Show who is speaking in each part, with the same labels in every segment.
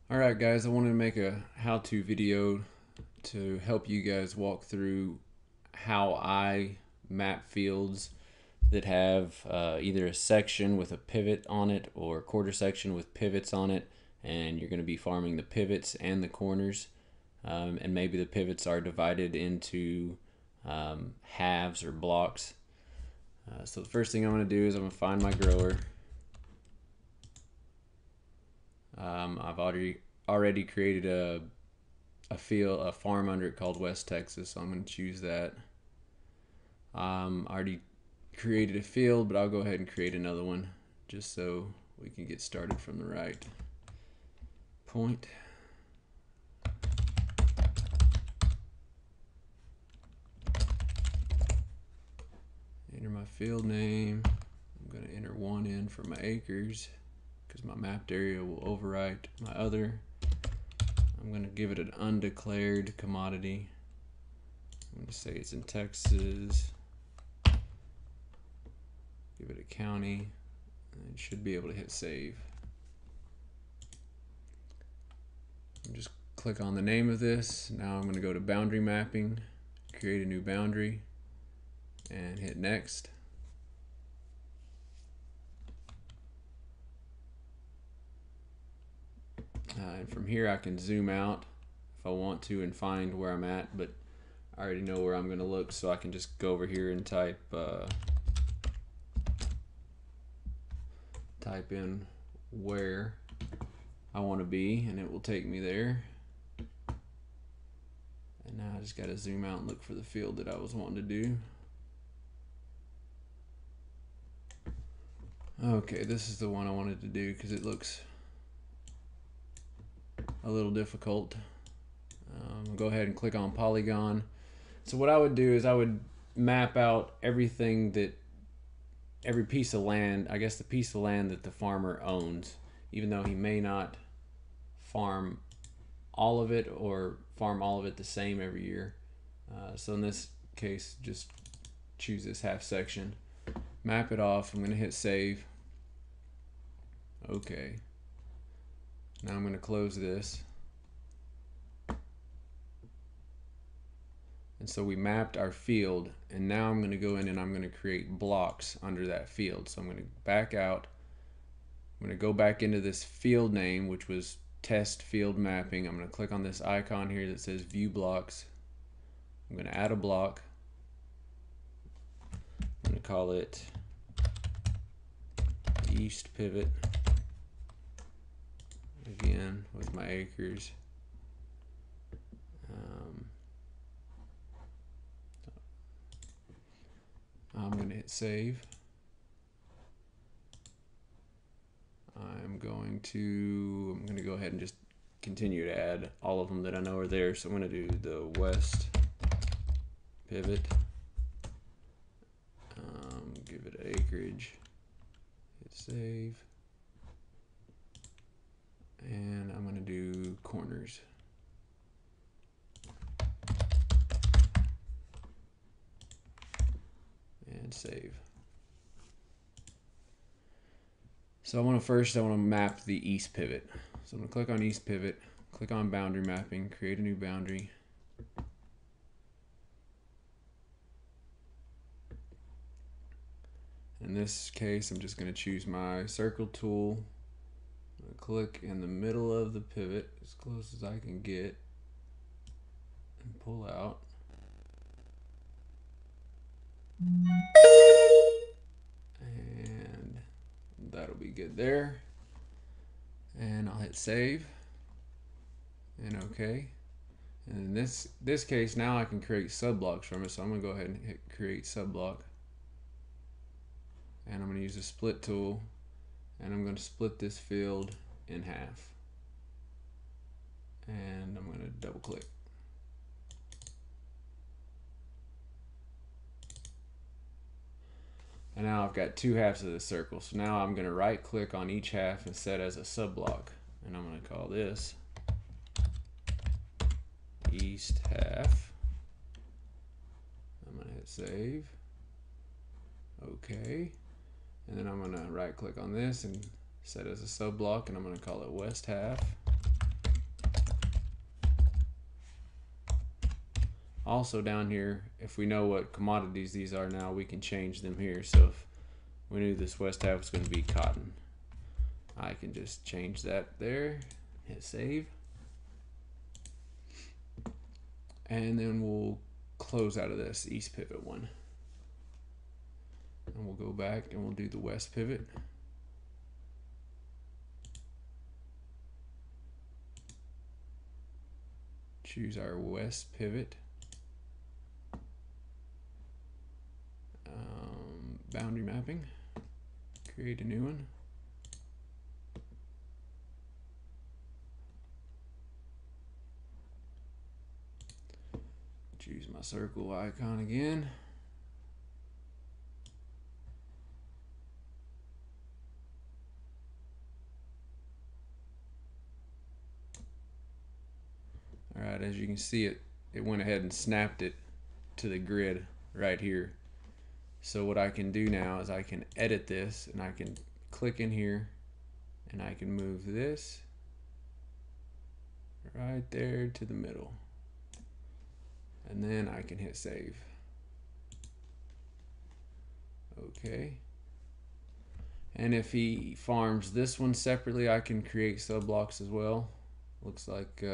Speaker 1: Alright guys, I wanted to make a how-to video to help you guys walk through how I map fields that have either a section with a pivot on it or a quarter section with pivots on it, and you're going to be farming the pivots and the corners, and maybe the pivots are divided into halves or blocks. So the first thing I'm going to do is I'm going to find my grower. I've already created a farm under it called West Texas, so I'm going to choose that. I already created a field, but I'll go ahead and create another one just so we can get started from the right point. Enter my field name. I'm going to enter 1 in for my acres because my mapped area will overwrite my other. I'm going to give it an undeclared commodity. I'm going to say it's in Texas. Give it a county, and it should be able to hit save. Just click on the name of this. Now I'm going to go to boundary mapping, create a new boundary, and hit next. And from here I can zoom out if I want to and find where I'm at, but I already know where I'm going to look, so I can just go over here and type in where I want to be, and it will take me there. And now I just got to zoom out and look for the field that I was wanting to do. Okay, this is the one I wanted to do because it looks a little difficult. I'll go ahead and click on polygon. So what I would do is I would map out every piece of land, I guess the piece of land that the farmer owns, even though he may not farm all of it or farm all of it the same every year. So in this case, just choose this half section, map it off. I'm going to hit save. Okay. Now I'm going to close this. And so we mapped our field, and now I'm going to go in and I'm going to create blocks under that field. So I'm going to back out. I'm going to go back into this field name, which was test field mapping. I'm going to click on this icon here that says view blocks. I'm going to add a block. I'm going to call it east pivot. Again, with my acres. I'm going to hit save. I'm going to go ahead and just continue to add all of them that I know are there. So I'm going to do the west pivot. Give it acreage. Hit save. And I'm going to do corners. And save. So I want to map the east pivot. So I'm going to click on east pivot, click on boundary mapping, create a new boundary. In this case, I'm just going to choose my circle tool. I'm going to click in the middle of the pivot as close as I can get and pull out. And that'll be good there. And I'll hit save and OK. And in this case, now I can create subblocks from it. So I'm going to go ahead and hit create subblock. And I'm going to use the split tool, and I'm going to split this field in half. And I'm going to double click. And now I've got two halves of the circle. So now I'm going to right click on each half and set as a subblock. And I'm going to call this east half. I'm going to hit save. Okay. And then I'm going to right click on this and set as a subblock, and I'm going to call it west half. Also down here, if we know what commodities these are now, we can change them here. So if we knew this west half was going to be cotton, I can just change that there, hit save. And then we'll close out of this east pivot one. And we'll go back and we'll do the west pivot. Choose our west pivot. Boundary mapping. Create a new one. Choose my circle icon again. Alright, as you can see, it went ahead and snapped it to the grid right here. So what I can do now is I can edit this, and I can click in here and I can move this right there to the middle. And then I can hit save. Okay. And if he farms this one separately, I can create sub-blocks as well. Looks like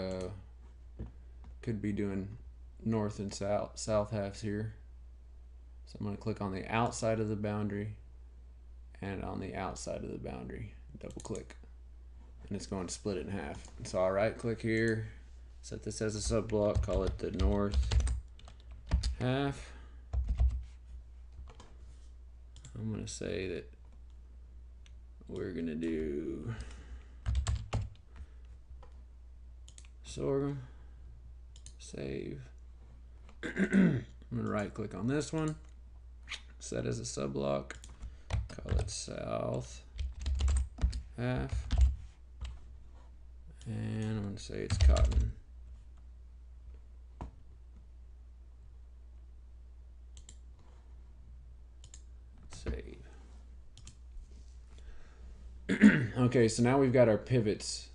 Speaker 1: could be doing north and south halves here. So I'm going to click on the outside of the boundary and on the outside of the boundary. Double click. And it's going to split it in half. So I'll right click here, set this as a sub block, call it the north half. I'm going to say that we're going to do sorghum, save. I'm going to right click on this one, set as a sub block, call it south half, and I'm going to say it's cotton. Save. Okay, so now we've got our pivots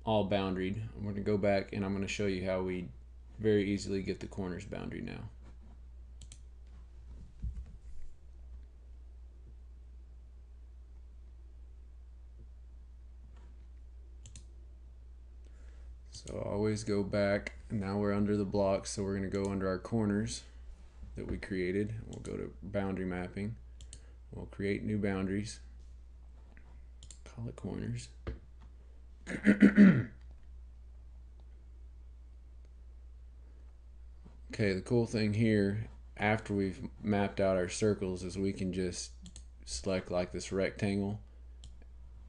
Speaker 1: all boundaried. I'm going to go back and I'm going to show you how we very easily get the corners boundary now. So always go back, and now we're under the blocks, so we're going to go under our corners that we created. We'll go to boundary mapping. We'll create new boundaries. Call it corners. Okay, the cool thing here, after we've mapped out our circles, is we can just select like this rectangle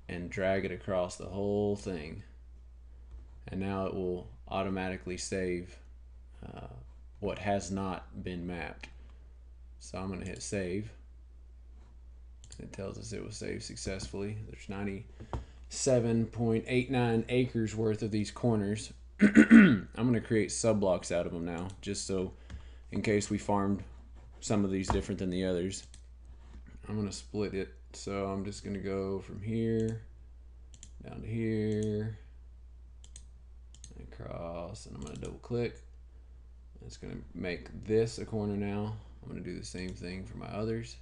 Speaker 1: and drag it across the whole thing. And now it will automatically save what has not been mapped. So I'm going to hit save. It tells us it was saved successfully. There's 97.89 acres worth of these corners. I'm going to create sub blocks out of them now, just so in case we farmed some of these different than the others. I'm going to split it. So I'm just going to go from here down to here, across, and I'm going to double click. It's going to make this a corner now. I'm going to do the same thing for my others.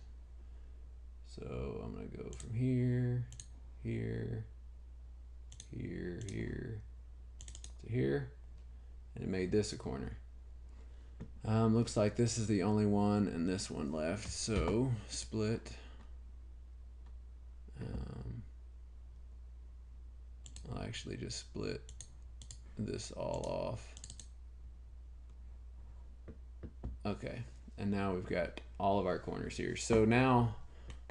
Speaker 1: So I'm going to go from here, here, here, here to here, and it made this a corner. Looks like this is the only one and this one left. So split. I'll actually just split this all off. Okay, and now we've got all of our corners here. So now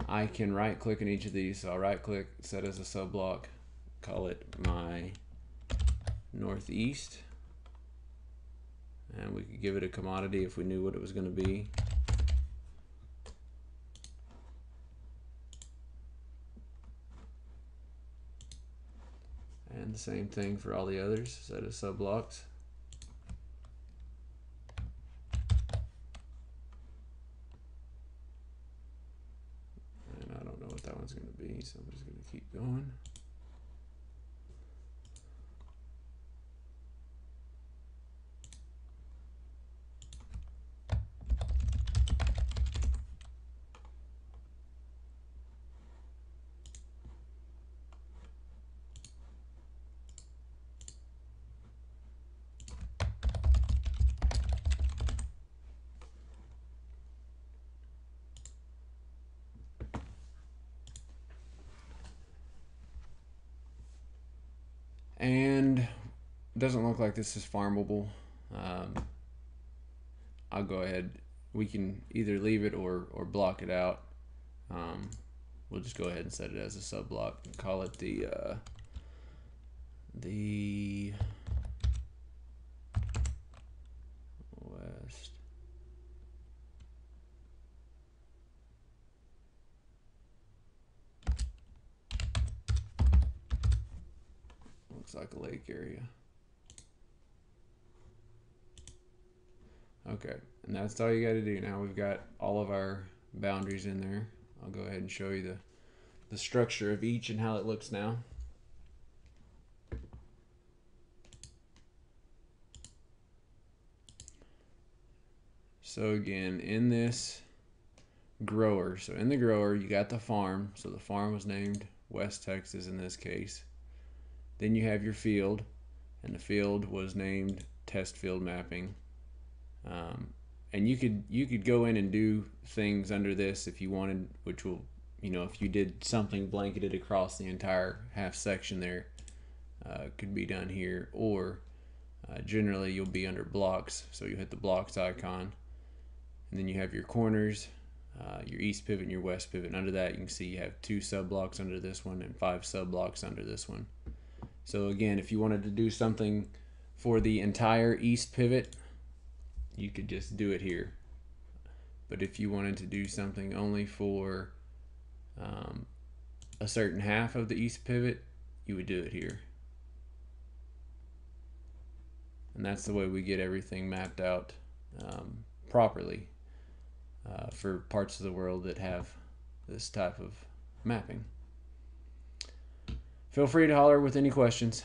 Speaker 1: I can right click in each of these. So I'll right click, set as a sub block, call it my northeast, and we could give it a commodity if we knew what it was going to be. And the same thing for all the others, set as sub blocks. And I don't know what that one's going to be, so I'm just going to keep going. And it doesn't look like this is farmable. I'll go ahead. We can either leave it or block it out. We'll just go ahead and set it as a sub block and call it the West. Looks like a lake area. Okay, and that's all you got to do. Now we've got all of our boundaries in there. I'll go ahead and show you the structure of each and how it looks now. So again, in this grower, so in the grower you got the farm. So the farm was named West Texas in this case. Then you have your field, and the field was named test field mapping. And you could go in and do things under this if you wanted, which will, if you did something blanketed across the entire half section there, could be done here. Or generally you'll be under blocks, so you hit the blocks icon, and then you have your corners, your east pivot and your west pivot. And under that you can see you have 2 sub blocks under this one and 5 sub blocks under this one. So again, if you wanted to do something for the entire east pivot, you could just do it here. But if you wanted to do something only for a certain half of the east pivot, you would do it here. And that's the way we get everything mapped out properly for parts of the world that have this type of mapping. Feel free to holler with any questions.